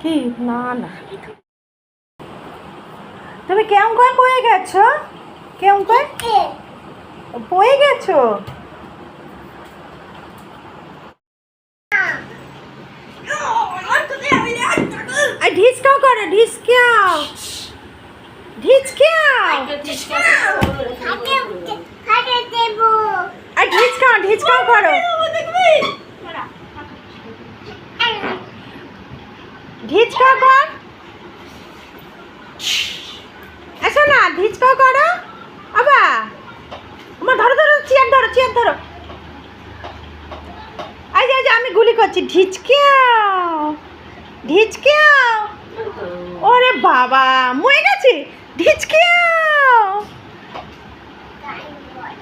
কি না না, তুমি কেমন করে পড়ে গেছো? কেমন করে পড়ে গেছো? ঢিচকাও করো, ঢিচকাও ঢিচকাও ঢিচকাও ঢিচকাও করো, ঢিচকাও কর, এসো না, ঢিচকাও করো। আবা আমার ধরো ধরো, চেয়ার ধরো, চেয়ার ধরো। এই যে আমি গুলি করছি, ঢিচকাও ঢিচকাও। ওরে বাবা মরে গেছে, ঢিচকাও।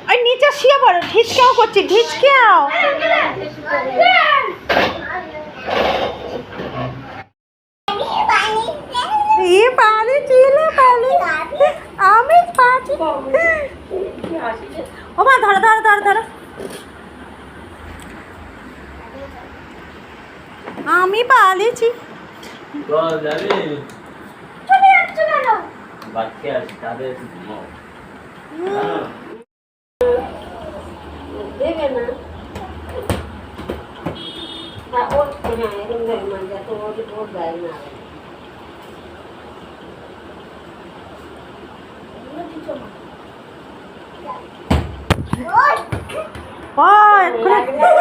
ওই নিচে শুয়ে পড়ো, ঢিচকাও করছি, ঢিচকাও। এ পানি ছিল পানি, আমি পাচ্ছি। ও মা ধরো ধরো ধরো ধরো, আমি পালিয়েছি। চলে যাচ্ছে কেন? বাচ্চা আছে তাদের দেবে না। ওর হ্যাঁ এরকম দেয় না, যাতে ওর দেয় না। ও